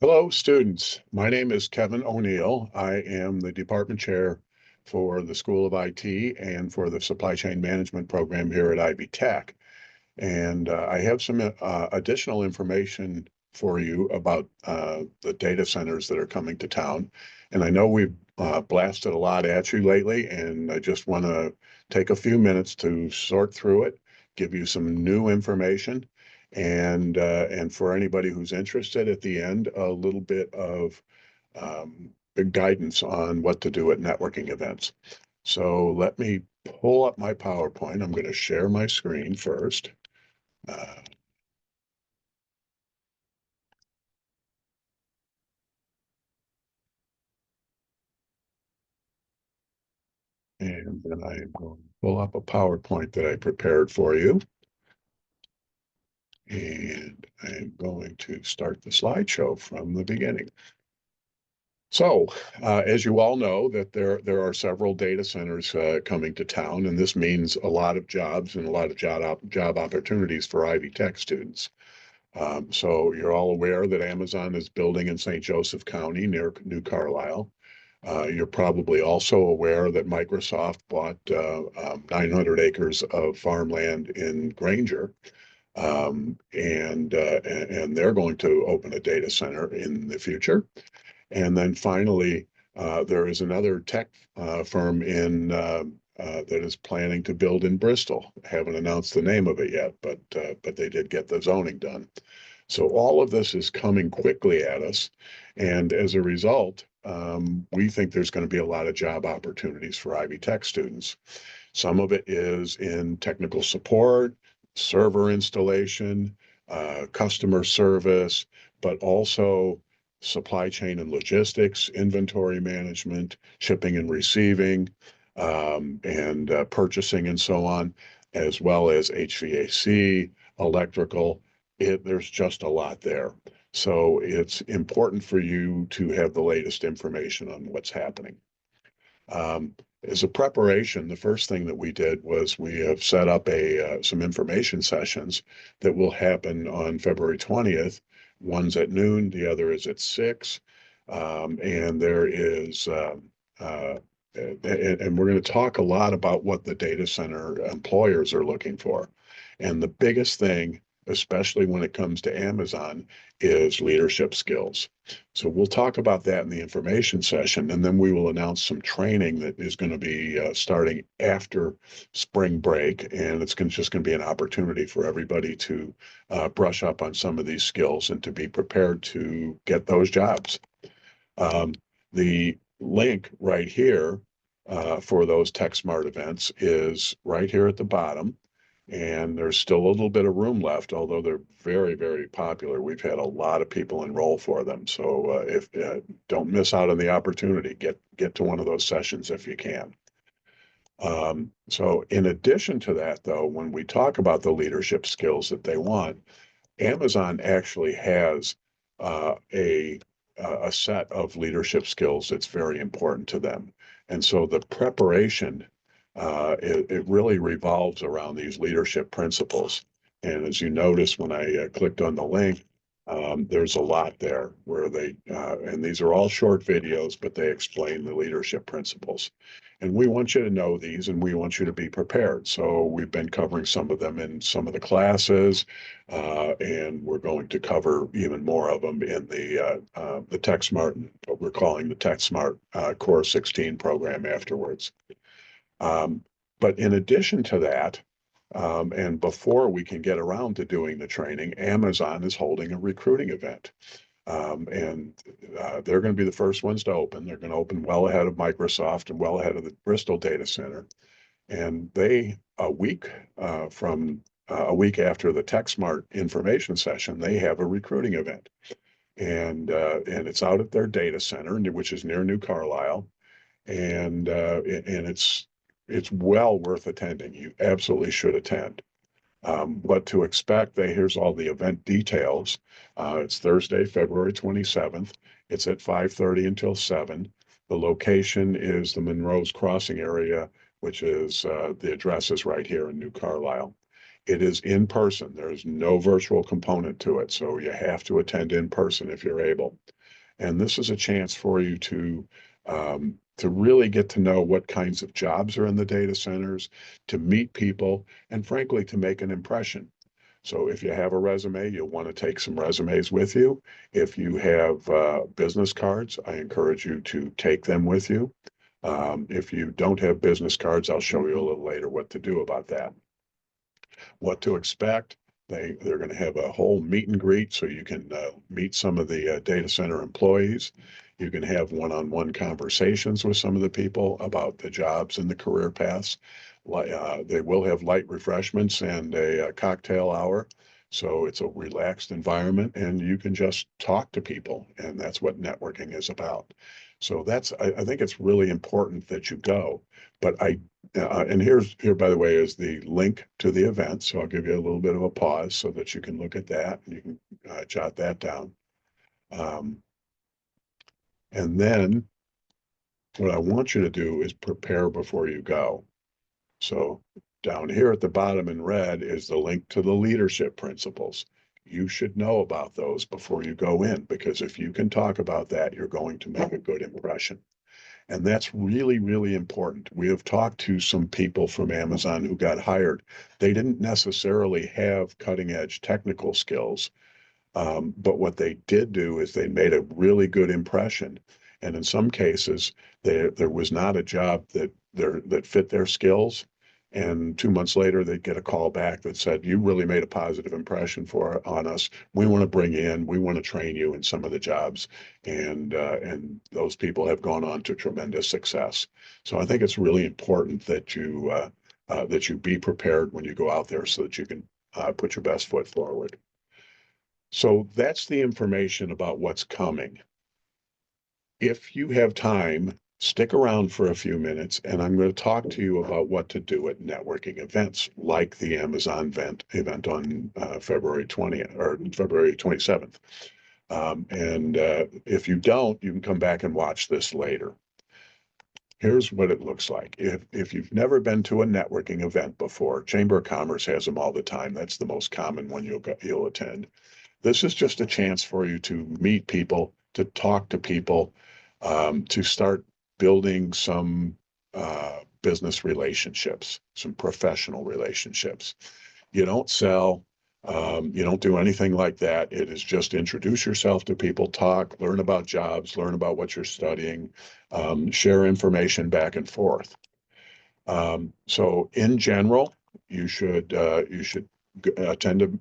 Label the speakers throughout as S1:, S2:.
S1: Hello, students. My name is Kevin O'Neill. I am the department chair for the School of IT and for the Supply Chain Management program here at Ivy Tech. And I have some additional information for you about the data centers that are coming to town. And I know we've blasted a lot at you lately, and I just want to take a few minutes to sort through it, give you some new information, and for anybody who's interested at the end, a little bit of guidance on what to do at networking events. So let me pull up my PowerPoint. I'm going to share my screen first. Uh, and then I am going to pull up a PowerPoint that I prepared for you. And I am going to start the slideshow from the beginning. So, as you all know, that there are several data centers coming to town, and this means a lot of jobs and a lot of job opportunities for Ivy Tech students. So you're all aware that Amazon is building in St. Joseph County near New Carlisle. You're probably also aware that Microsoft bought 900 acres of farmland in Granger, and they're going to open a data center in the future. And then finally, there is another tech firm that is planning to build in Bristol. Haven't announced the name of it yet, but they did get the zoning done. So all of this is coming quickly at us, and as a result, we think there's going to be a lot of job opportunities for Ivy Tech students. Some of it is in technical support, server installation, customer service, but also supply chain and logistics, inventory management, shipping and receiving, and purchasing and so on, as well as HVAC, electrical. There's just a lot there. So it's important for you to have the latest information on what's happening. As a preparation, the first thing that we did was we have set up some information sessions that will happen on February 20th. One's at noon, the other is at 6. And there is, and we're going to talk a lot about what the data center employers are looking for. And the biggest thing, especially when it comes to Amazon, is leadership skills. So we'll talk about that in the information session, and then we will announce some training that is going to be starting after spring break, and just going to be an opportunity for everybody to brush up on some of these skills and to be prepared to get those jobs. Um, the link right here for those TechSmart events is right here at the bottom. And there's still a little bit of room left, although they're very, very popular. We've had a lot of people enroll for them. So if don't miss out on the opportunity, get to one of those sessions if you can. So in addition to that, though, when we talk about the leadership skills that they want, Amazon actually has a set of leadership skills that's very important to them. And so the preparation, it really revolves around these leadership principles. And as you notice when I clicked on the link, there's a lot there where and these are all short videos, but they explain the leadership principles. And we want you to know these and we want you to be prepared. So we've been covering some of them in some of the classes, and we're going to cover even more of them in the TechSmart, what we're calling the TechSmart Core 16 program afterwards. Um, but in addition to that, and before we can get around to doing the training, Amazon is holding a recruiting event. And they're going to be the first ones to open. They're going to open well ahead of Microsoft and well ahead of the Bristol data center. And a week after the TechSmart information session, they have a recruiting event. And it's out at their data center, which is near New Carlisle. And it's well worth attending. You absolutely should attend. What to expect. Here's all the event details. It's Thursday, February 27th. It's at 5:30 until 7. The location is the Monroe's Crossing area, which is the address is right here in New Carlisle. It is in person. There's no virtual component to it. So you have to attend in person if you're able. And this is a chance for you to really get to know what kinds of jobs are in the data centers, to meet people, and frankly, to make an impression. So if you have a resume, you'll want to take some resumes with you. If you have business cards, I encourage you to take them with you. If you don't have business cards, I'll show you a little later what to do about that. What to expect. They're going to have a whole meet and greet so you can meet some of the data center employees. You can have one-on-one conversations with some of the people about the jobs and the career paths. They will have light refreshments and a cocktail hour. So it's a relaxed environment and you can just talk to people. And that's what networking is about. So I think it's really important that you go. But and here, by the way, is the link to the event. So I'll give you a little bit of a pause so that you can look at that and you can jot that down. And then what I want you to do is prepare before you go. So down here at the bottom in red is the link to the leadership principles. You should know about those before you go in, because if you can talk about that, you're going to make a good impression. And that's really, really important. We have talked to some people from Amazon who got hired. They didn't necessarily have cutting edge technical skills, but what they did do is they made a really good impression. And in some cases, there was not a job that fit their skills. And 2 months later, they'd get a call back that said, "You really made a positive impression on us. We want to bring you in. We want to train you in some of the jobs." And those people have gone on to tremendous success. So I think it's really important that you be prepared when you go out there so that you can put your best foot forward. So that's the information about what's coming. If you have time, stick around for a few minutes, and I'm going to talk to you about what to do at networking events like the Amazon event on February 20th or February 27th. And if you don't, you can come back and watch this later. Here's what it looks like. If you've never been to a networking event before, Chamber of Commerce has them all the time. That's the most common one you'll attend. This is just a chance for you to meet people, to talk to people, to start building some business relationships, some professional relationships. You don't sell, you don't do anything like that. It is just introduce yourself to people, talk, learn about jobs, learn about what you're studying, share information back and forth. So in general, you should attend an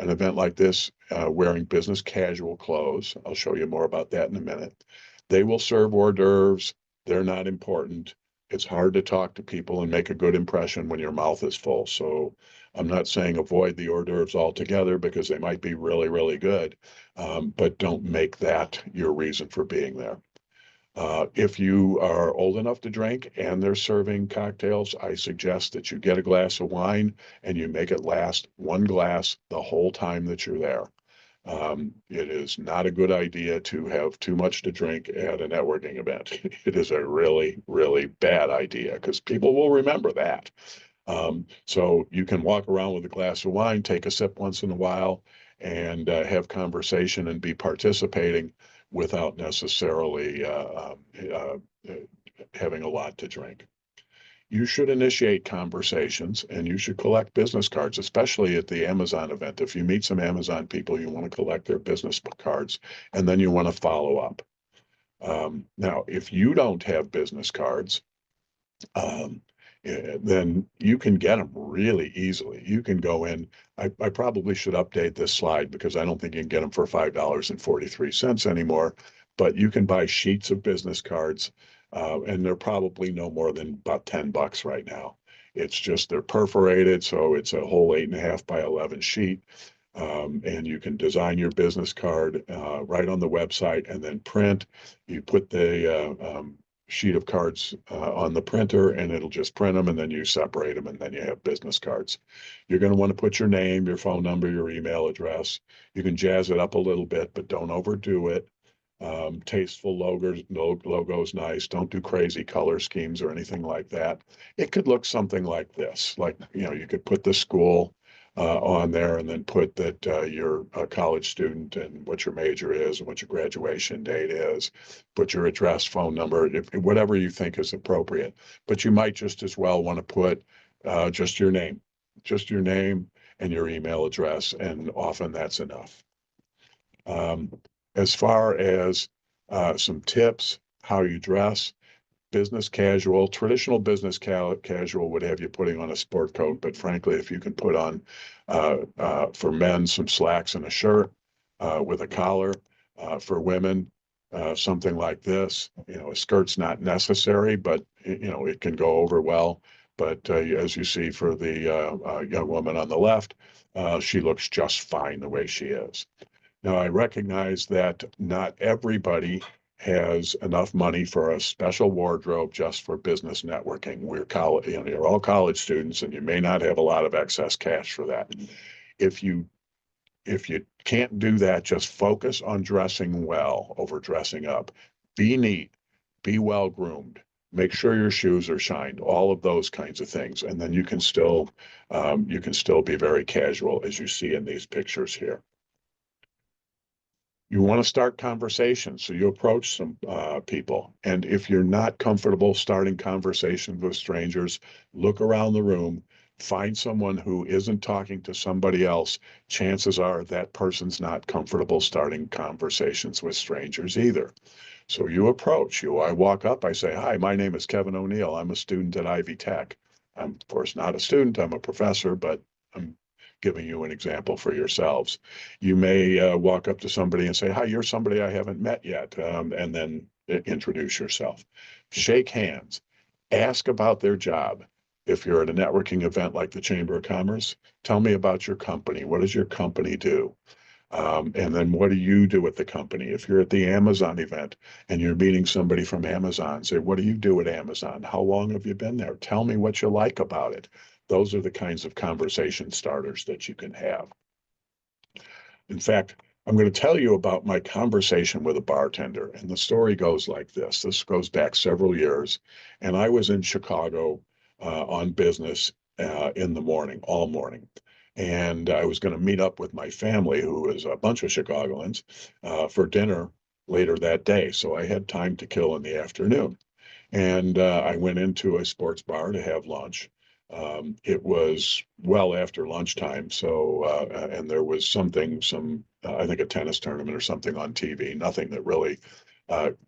S1: event like this wearing business casual clothes. I'll show you more about that in a minute. They will serve hors d'oeuvres. They're not important. It's hard to talk to people and make a good impression when your mouth is full. So I'm not saying avoid the hors d'oeuvres altogether because they might be really, really good, but don't make that your reason for being there. If you are old enough to drink and they're serving cocktails, I suggest that you get a glass of wine and you make it last one glass the whole time that you're there. It is not a good idea to have too much to drink at a networking event. It is a really, really bad idea because people will remember that. So you can walk around with a glass of wine, take a sip once in a while, and have conversation and be participating without necessarily having a lot to drink. You should initiate conversations and you should collect business cards, especially at the Amazon event. If you meet some Amazon people, you want to collect their business cards and then you want to follow up. Now, if you don't have business cards, um, then you can get them really easily. You can go in. I probably should update this slide because I don't think you can get them for $5.43 anymore, but you can buy sheets of business cards, and they're probably no more than about $10 right now. It's just they're perforated, so it's a whole 8.5 by 11 sheet. And you can design your business card right on the website and then print. You put the sheet of cards on the printer and it'll just print them and then you separate them and then you have business cards. You're going to want to put your name, your phone number, your email address. You can jazz it up a little bit, but don't overdo it. Tasteful logos nice. Don't do crazy color schemes or anything like that. It could look something like this. Like, you could put the school on there, and then put that you're a college student and what your major is and what your graduation date is. Put your address, phone number, whatever you think is appropriate. But you might just as well want to put just your name and your email address, and often that's enough. Um, as far as some tips, how you dress, business casual, traditional business casual would have you putting on a sport coat, but frankly, if you can put on, for men, some slacks and a shirt with a collar, for women, something like this, a skirt's not necessary, but it can go over well. But as you see for the young woman on the left, she looks just fine the way she is. Now, I recognize that not everybody has enough money for a special wardrobe just for business networking. We're college, you're all college students, and you may not have a lot of excess cash for that. If you if you can't do that, just focus on dressing well over dressing up. Be neat, be well groomed. Make sure your shoes are shined, all of those kinds of things, and then you can still be very casual, as you see in these pictures here. You want to start conversations, so you approach some people. And if you're not comfortable starting conversations with strangers, look around the room, find someone who isn't talking to somebody else. Chances are that person's not comfortable starting conversations with strangers either. So you approach you. I walk up, I say, "Hi, my name is Kevin O'Neill. I'm a student at Ivy Tech. I'm, of course, not a student, I'm a professor, but I'm giving you an example for yourselves." You may walk up to somebody and say, "Hi, you're somebody I haven't met yet," and then introduce yourself. Shake hands. Ask about their job. If you're at a networking event like the Chamber of Commerce, tell me about your company. What does your company do? And then what do you do at the company? If you're at the Amazon event and you're meeting somebody from Amazon, say, "What do you do at Amazon? How long have you been there? Tell me what you like about it." Those are the kinds of conversation starters that you can have. In fact, I'm going to tell you about my conversation with a bartender. And the story goes like this. This goes back several years. And I was in Chicago on business in the morning, all morning. And I was going to meet up with my family, who is a bunch of Chicagoans, for dinner later that day. So I had time to kill in the afternoon. And I went into a sports bar to have lunch. It was well after lunchtime, so and there was I think a tennis tournament or something on TV. Nothing that really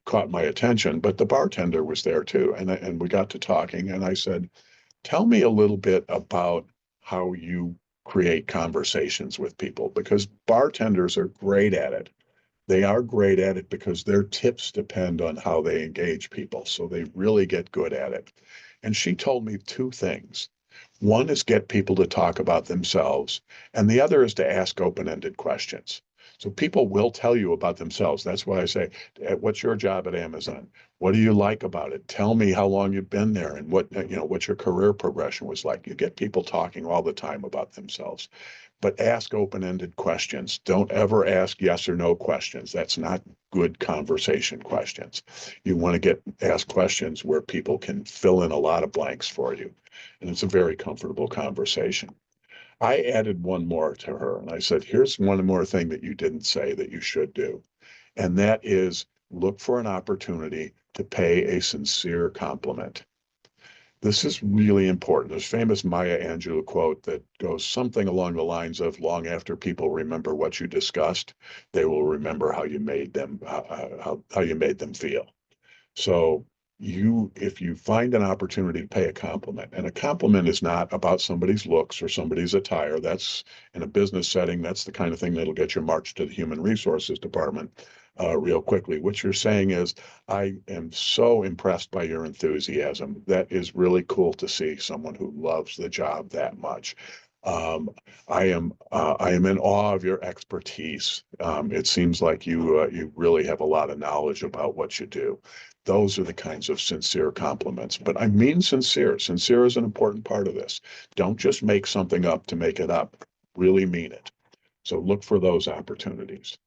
S1: caught my attention, but the bartender was there too, and we got to talking, and I said, "Tell me a little bit about how you create conversations with people, because bartenders are great at it. They are great at it because their tips depend on how they engage people. So they really get good at it." And she told me two things. One is get people to talk about themselves, and the other is to ask open-ended questions. So people will tell you about themselves. That's why I say, "What's your job at Amazon? What do you like about it? Tell me how long you've been there and what your career progression was like." You get people talking all the time about themselves, but ask open-ended questions. Don't ever ask yes or no questions. That's not good conversation questions. You want to ask questions where people can fill in a lot of blanks for you. And it's a very comfortable conversation. I added one more to her and I said, "Here's one more thing that you didn't say that you should do. And that is look for an opportunity to pay a sincere compliment." This is really important. There's a famous Maya Angelou quote that goes something along the lines of, "Long after people remember what you discussed, they will remember how you made them how you made them feel." So if you find an opportunity to pay a compliment, and a compliment is not about somebody's looks or somebody's attire. That's in a business setting. That's the kind of thing that'll get you marched to the human resources department real quickly. What you're saying is, "I am so impressed by your enthusiasm. That is really cool to see someone who loves the job that much. Um, I am in awe of your expertise. It seems like you really have a lot of knowledge about what you do." Those are the kinds of sincere compliments. But I mean sincere. Sincere is an important part of this. Don't just make something up to make it up. Really mean it. So look for those opportunities.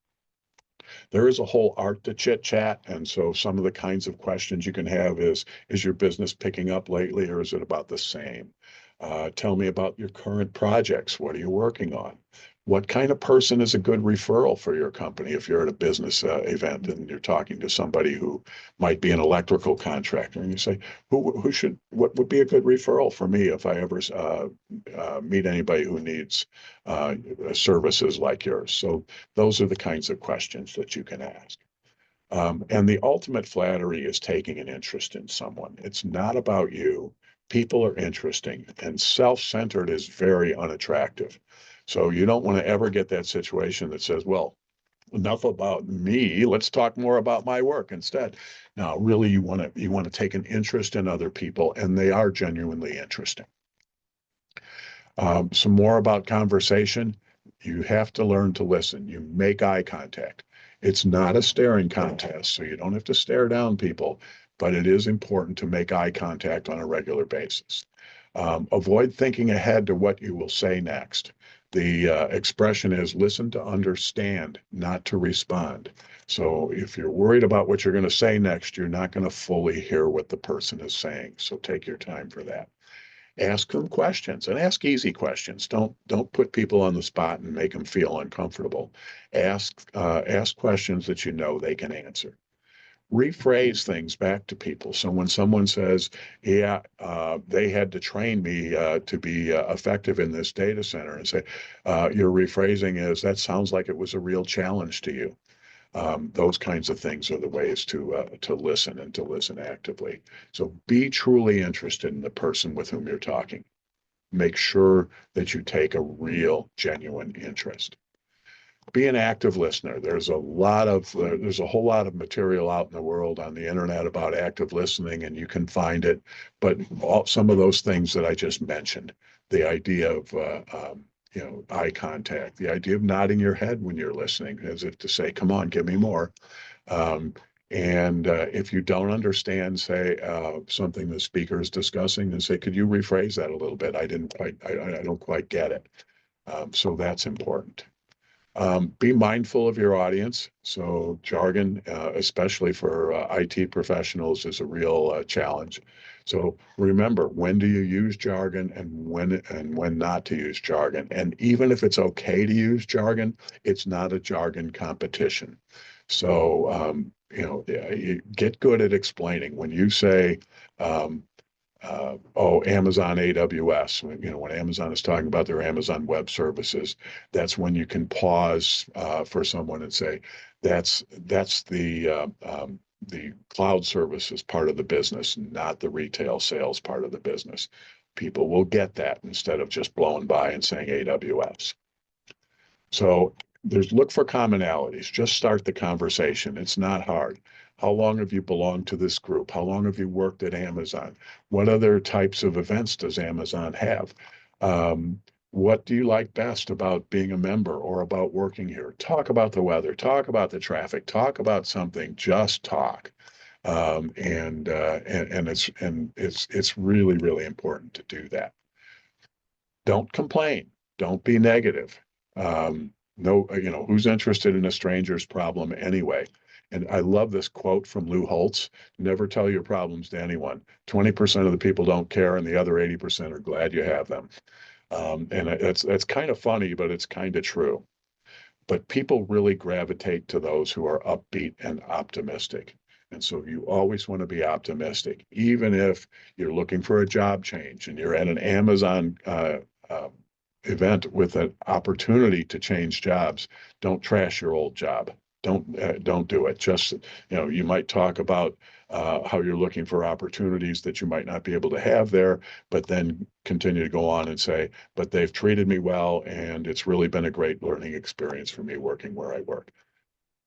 S1: There is a whole art to chit chat. And so some of the kinds of questions you can have is your business picking up lately, or is it about the same? Tell me about your current projects. What are you working on? What kind of person is a good referral for your company if you're at a business event and you're talking to somebody who might be an electrical contractor and you say, what would be a good referral for me if I ever meet anybody who needs services like yours? So those are the kinds of questions that you can ask. And the ultimate flattery is taking an interest in someone. It's not about you. People are interesting, and self-centered is very unattractive. So you don't want to ever get that situation that says, well, enough about me. Let's talk more about my work instead. Now, really, you want to take an interest in other people, and they are genuinely interesting. Some more about conversation. You have to learn to listen. You make eye contact. It's not a staring contest, so you don't have to stare down people, but it is important to make eye contact on a regular basis. Avoid thinking ahead to what you will say next. The expression is listen to understand, not to respond. So if you're worried about what you're going to say next, you're not going to fully hear what the person is saying. So take your time for that. Ask them questions and ask easy questions. Don't put people on the spot and make them feel uncomfortable. Ask questions that you know they can answer. Rephrase things back to people. So when someone says, "Yeah, they had to train me to be effective in this data center," and say, your rephrasing is, "That sounds like it was a real challenge to you." Those kinds of things are the ways to listen and to listen actively. So be truly interested in the person with whom you're talking. Make sure that you take a real, genuine interest. Be an active listener. There's a whole lot of material out in the world on the internet about active listening, and you can find it. But some of those things that I just mentioned, the idea of eye contact, the idea of nodding your head when you're listening, as if to say, "Come on, give me more." Um, and if you don't understand, say something the speaker is discussing, then say, "Could you rephrase that a little bit? I don't quite get it." So that's important. Be mindful of your audience. So jargon, especially for IT professionals, is a real challenge. So remember, when do you use jargon and when not to use jargon. And even if it's okay to use jargon, it's not a jargon competition. So you get good at explaining. When you say, Amazon AWS. When Amazon is talking about their Amazon Web Services, that's when you can pause for someone and say, that's the cloud services part of the business, not the retail sales part of the business. People will get that instead of just blowing by and saying AWS. So look for commonalities. Just start the conversation. It's not hard. How long have you belonged to this group? How long have you worked at Amazon? What other types of events does Amazon have? What do you like best about being a member or about working here? Talk about the weather. Talk about the traffic. Talk about something. Just talk. It's really, really important to do that. Don't complain. Don't be negative. No, who's interested in a stranger's problem anyway? And I love this quote from Lou Holtz: never tell your problems to anyone. 20% of the people don't care, and the other 80% are glad you have them. And that's kind of funny, but it's kind of true. But people really gravitate to those who are upbeat and optimistic. And so you always want to be optimistic, even if you're looking for a job change and you're at an Amazon uh, event with an opportunity to change jobs. Don't trash your old job. Don't do it. Just you might talk about how you're looking for opportunities that you might not be able to have there, but then continue to go on and say, but they've treated me well, and it's really been a great learning experience for me working where I work.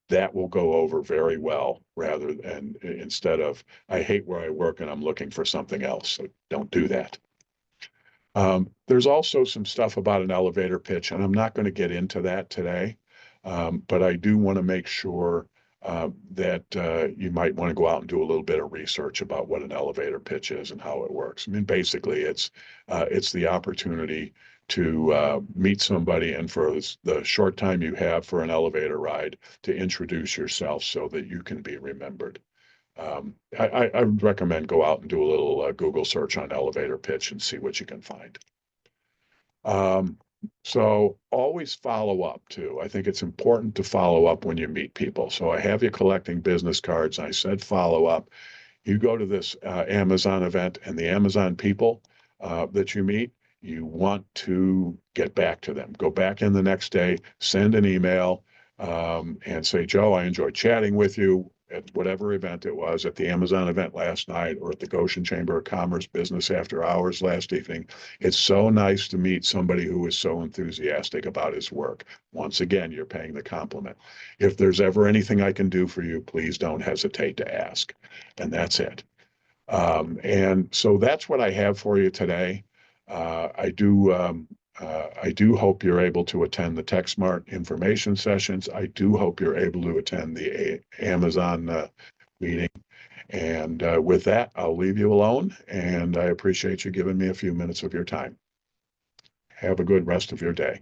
S1: That will go over very well rather than instead of I hate where I work and I'm looking for something else. So don't do that. There's also some stuff about an elevator pitch, and I'm not going to get into that today, but I do want to make sure that you might want to go out and do a little bit of research about what an elevator pitch is and how it works. I mean, basically, it's the opportunity to meet somebody and for the short time you have for an elevator ride to introduce yourself so that you can be remembered. I would recommend go out and do a little Google search on elevator pitch and see what you can find. Um, so always follow up too. I think it's important to follow up when you meet people. So I have you collecting business cards. I said follow up. You go to this Amazon event and the Amazon people that you meet, you want to get back to them. Go back in the next day, send an email, and say, Joe, I enjoyed chatting with you at whatever event it was, at the Amazon event last night or at the Goshen Chamber of Commerce business after hours last evening. It's so nice to meet somebody who is so enthusiastic about his work. Once again, you're paying the compliment. If there's ever anything I can do for you, please don't hesitate to ask. And that's it. And so that's what I have for you today. I do hope you're able to attend the TechSmart information sessions. I do hope you're able to attend the Amazon meeting. And with that, I'll leave you alone. And I appreciate you giving me a few minutes of your time. Have a good rest of your day.